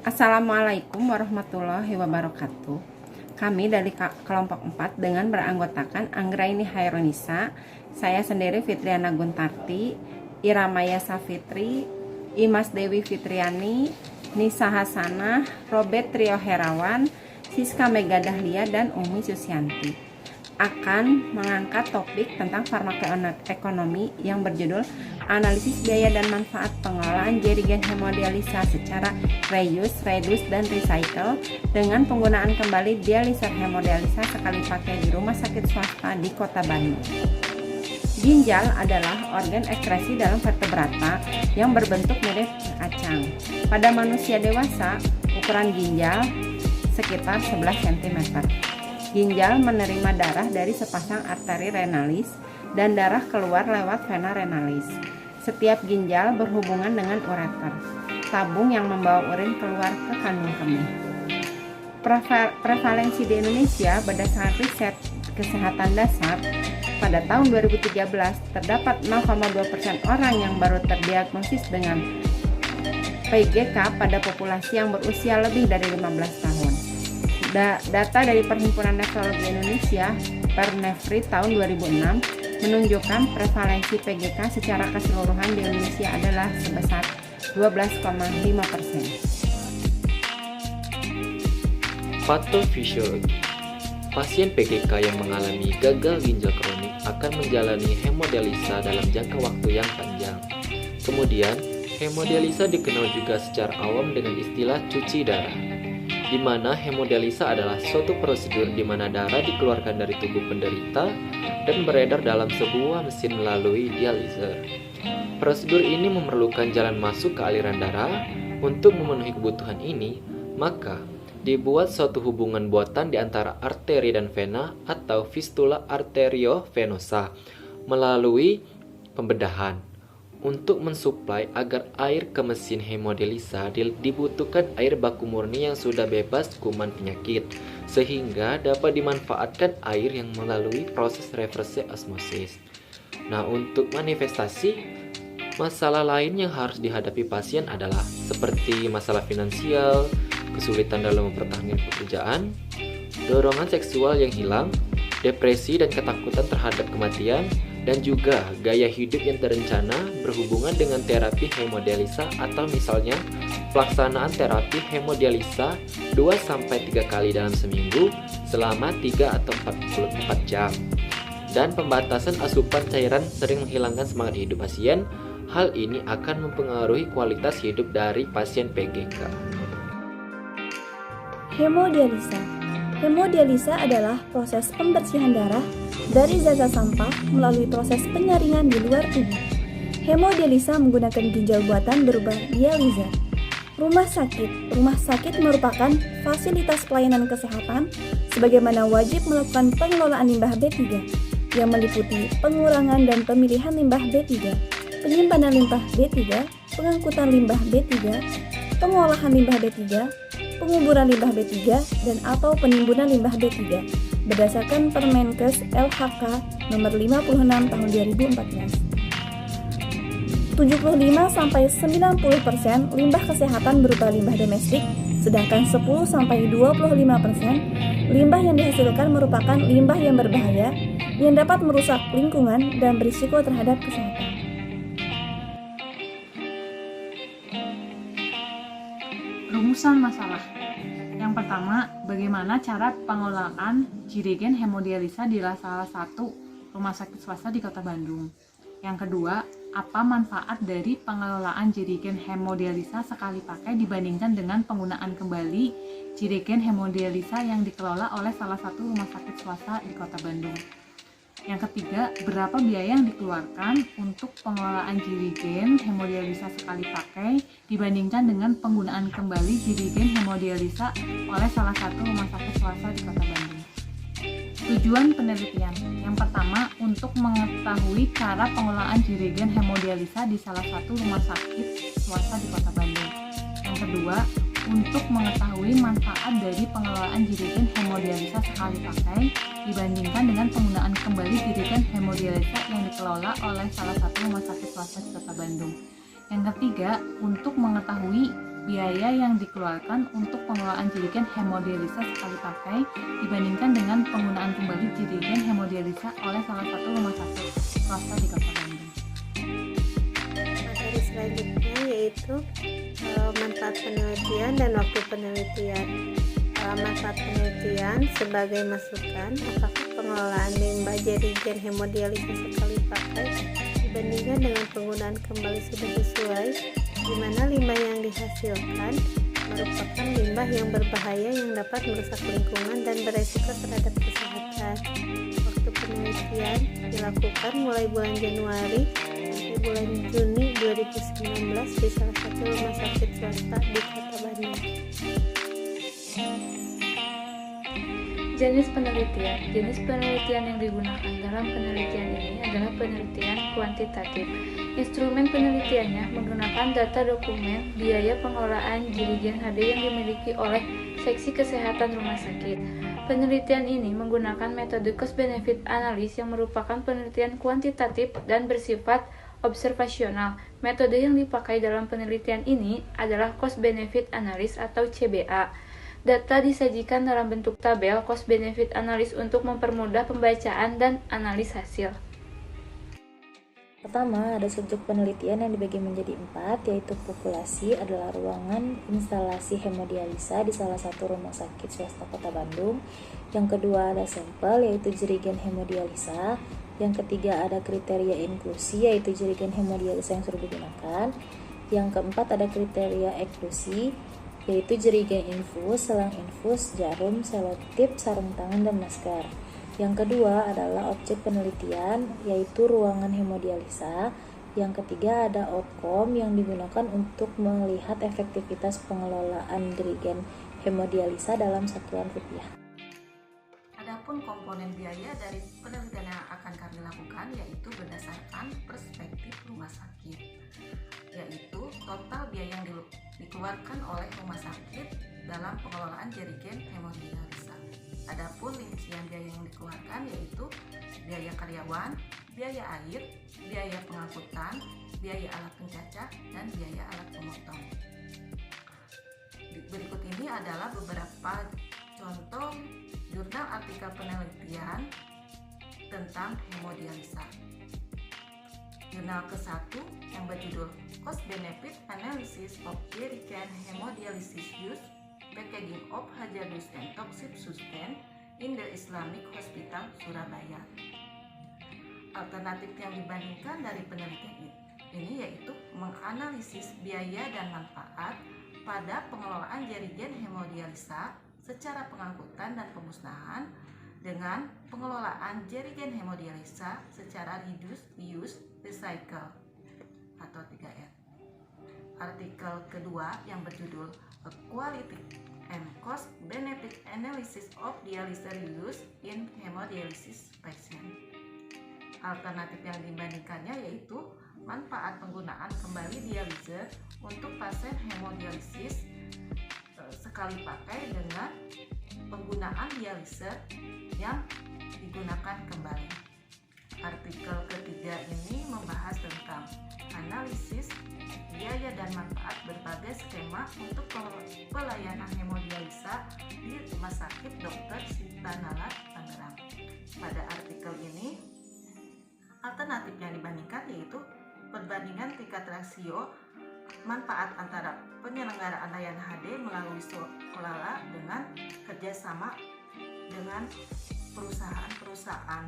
Assalamualaikum warahmatullahi wabarakatuh. Kami dari kelompok 4 dengan beranggotakan Anggraini Hairunisa, saya sendiri Fitriana Guntarti, Iramaya Safitri, Imas Dewi Fitriani, Nisa Hasanah, Robert Trio Herawan, Siska Mega Dahlia, dan Umi Susianti akan mengangkat topik tentang farmakoekonomi yang berjudul analisis biaya dan manfaat pengelolaan jerigen hemodialisa secara reuse, reduce, dan recycle dengan penggunaan kembali dialiser hemodialisa sekali pakai di rumah sakit swasta di Kota Bandung. Ginjal adalah organ ekskresi dalam vertebrata yang berbentuk mirip kacang. Pada manusia dewasa, ukuran ginjal sekitar 11 cm. Ginjal menerima darah dari sepasang arteri renalis dan darah keluar lewat vena renalis. Setiap ginjal berhubungan dengan ureter, tabung yang membawa urin keluar ke kandung kemih. Prevalensi di Indonesia berdasarkan riset kesehatan dasar pada tahun 2013 terdapat 0,2% orang yang baru terdiagnosis dengan PGK pada populasi yang berusia lebih dari 15 tahun. Data dari Perhimpunan Nefrologi Indonesia (Pernefri) tahun 2006 menunjukkan prevalensi PGK secara keseluruhan di Indonesia adalah sebesar 12,5%. Patofisiologi. Pasien PGK yang mengalami gagal ginjal kronik akan menjalani hemodialisa dalam jangka waktu yang panjang. Kemudian, hemodialisa dikenal juga secara awam dengan istilah cuci darah, di mana hemodialisa adalah suatu prosedur di mana darah dikeluarkan dari tubuh penderita dan beredar dalam sebuah mesin melalui dialiser. Prosedur ini memerlukan jalan masuk ke aliran darah. Untuk memenuhi kebutuhan ini, maka dibuat suatu hubungan buatan di antara arteri dan vena atau fistula arteriovenosa melalui pembedahan. Untuk mensuplai agar air ke mesin hemodialisa dibutuhkan air baku murni yang sudah bebas kuman penyakit, sehingga dapat dimanfaatkan air yang melalui proses reverse osmosis. Nah, untuk manifestasi, masalah lain yang harus dihadapi pasien adalah seperti masalah finansial, kesulitan dalam mempertahankan pekerjaan, dorongan seksual yang hilang, depresi dan ketakutan terhadap kematian, dan juga gaya hidup yang terencana berhubungan dengan terapi hemodialisa atau misalnya pelaksanaan terapi hemodialisa 2-3 kali dalam seminggu selama 3 atau 44 jam. Dan pembatasan asupan cairan sering menghilangkan semangat hidup pasien. Hal ini akan mempengaruhi kualitas hidup dari pasien PGK. Hemodialisa adalah proses pembersihan darah dari zat sampah melalui proses penyaringan di luar tubuh. Hemodialisa menggunakan ginjal buatan berupa dialiser. Rumah sakit merupakan fasilitas pelayanan kesehatan sebagaimana wajib melakukan pengelolaan limbah B3 yang meliputi pengurangan dan pemilihan limbah B3, penyimpanan limbah B3, pengangkutan limbah B3, pengolahan limbah B3, penguburan limbah B3 dan atau penimbunan limbah B3 berdasarkan Permenkes LHK nomor 56 tahun 2014. 75-90% limbah kesehatan berupa limbah domestik, sedangkan 10-25% limbah yang dihasilkan merupakan limbah yang berbahaya yang dapat merusak lingkungan dan berisiko terhadap kesehatan. Rumusan masalah. Yang pertama, bagaimana cara pengelolaan jerigen hemodialisa di salah satu rumah sakit swasta di Kota Bandung. Yang kedua, apa manfaat dari pengelolaan jerigen hemodialisa sekali pakai dibandingkan dengan penggunaan kembali jerigen hemodialisa yang dikelola oleh salah satu rumah sakit swasta di Kota Bandung. Yang ketiga, berapa biaya yang dikeluarkan untuk pengelolaan jerigen hemodialisa sekali pakai dibandingkan dengan penggunaan kembali jerigen hemodialisa oleh salah satu rumah sakit swasta di Kota Bandung. Tujuan penelitian. Yang pertama, untuk mengetahui cara pengelolaan jerigen hemodialisa di salah satu rumah sakit swasta di Kota Bandung. Yang kedua, untuk mengetahui manfaat dari pengelolaan jerigen hemodialisa sekali pakai dibandingkan dengan penggunaan kembali jerigen hemodialisa yang dikelola oleh salah satu rumah sakit swasta di Kota Bandung. Yang ketiga, untuk mengetahui biaya yang dikeluarkan untuk pengelolaan jerigen hemodialisa sekali pakai dibandingkan dengan penggunaan kembali jerigen hemodialisa oleh salah satu rumah sakit swasta di Kota Bandung. Materi selanjutnya yaitu manfaat penelitian dan waktu penelitian. Manfaat penelitian sebagai masukan apakah pengelolaan limbah jerigen hemodialisa sekali pakai dibandingkan dengan penggunaan kembali sudah sesuai, di mana limbah yang dihasilkan merupakan limbah yang berbahaya yang dapat merusak lingkungan dan beresiko terhadap kesehatan. Waktu penelitian dilakukan mulai bulan Januari sampai bulan Juni 2019 di salah satu rumah sakit swasta di Kota Bandung. Jenis penelitian yang digunakan dalam penelitian ini adalah penelitian kuantitatif. Instrumen penelitiannya menggunakan data dokumen biaya pengelolaan jerigen HD yang dimiliki oleh seksi kesehatan rumah sakit. Penelitian ini menggunakan metode cost-benefit analysis yang merupakan penelitian kuantitatif dan bersifat observasional. Metode yang dipakai dalam penelitian ini adalah cost-benefit analysis atau CBA. Data disajikan dalam bentuk tabel cost-benefit analysis untuk mempermudah pembacaan dan analis hasil. Pertama, ada subjek penelitian yang dibagi menjadi 4, yaitu populasi adalah ruangan instalasi hemodialisa di salah satu rumah sakit swasta Kota Bandung. Yang kedua ada sampel, yaitu jerigen hemodialisa. Yang ketiga ada kriteria inklusi, yaitu jerigen hemodialisa yang sudah digunakan. Yang keempat ada kriteria eksklusi, yaitu jerigen infus, selang infus, jarum, selotip, sarung tangan, dan masker. Yang kedua adalah objek penelitian, yaitu ruangan hemodialisa. Yang ketiga ada outcome yang digunakan untuk melihat efektivitas pengelolaan jerigen hemodialisa dalam satuan rupiah. Adapun komponen biaya dari penelitian yang akan kami lakukan yaitu berdasarkan perspektif rumah sakit, yaitu total biaya yang dikeluarkan oleh rumah sakit dalam pengelolaan jerigen hemodialisa. Adapun rincian biaya yang dikeluarkan yaitu biaya karyawan, biaya air, biaya pengangkutan, biaya alat pencacah, dan biaya alat pemotong. Berikut ini adalah beberapa contoh jurnal artikel penelitian tentang hemodialisa. Jurnal ke-1 yang berjudul Cost Benefit Analysis of Jerigen Hemodialysis Use, Packaging of Hazardous and Toxic Substance in the Islamic Hospital Surabaya. Alternatif yang dibandingkan dari penelitian ini yaitu menganalisis biaya dan manfaat pada pengelolaan jerigen hemodialisa secara pengangkutan dan pemusnahan dengan pengelolaan jerigen hemodialisa secara reduce, reuse, recycle atau 3R. Artikel kedua yang berjudul A Quality and Cost Benefit Analysis of Dialysis Use in Hemodialysis Patient. Alternatif yang dibandingkannya yaitu manfaat penggunaan kembali dialiser untuk pasien hemodialisis sekali pakai dengan penggunaan dialiser yang digunakan kembali. Artikel ketiga ini membahas tentang analisis biaya dan manfaat berbagai skema untuk pelayanan hemodialisa di Rumah Sakit Dr. Sita Nalar, Tangerang. Pada artikel ini, alternatif yang dibandingkan yaitu perbandingan tingkat rasio manfaat antara penyelenggaraan layanan HD melalui Solala dengan kerjasama dengan perusahaan-perusahaan.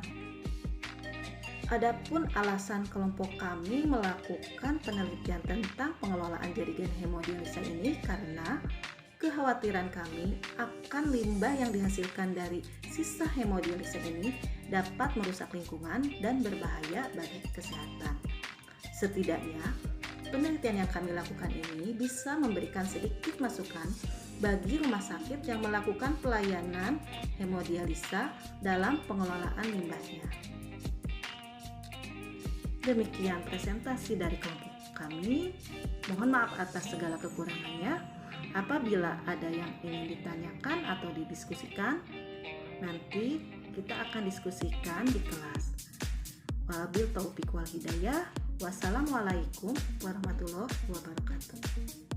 Adapun alasan kelompok kami melakukan penelitian tentang pengelolaan jerigen hemodialisa ini karena kekhawatiran kami akan limbah yang dihasilkan dari sisa hemodialisa ini dapat merusak lingkungan dan berbahaya bagi kesehatan. Setidaknya, penelitian yang kami lakukan ini bisa memberikan sedikit masukan bagi rumah sakit yang melakukan pelayanan hemodialisa dalam pengelolaan limbahnya. Demikian presentasi dari kelompok kami. Mohon maaf atas segala kekurangannya. Apabila ada yang ingin ditanyakan atau didiskusikan, nanti kita akan diskusikan di kelas. Wabil taufiq wal hidayah. Wassalamualaikum warahmatullahi wabarakatuh.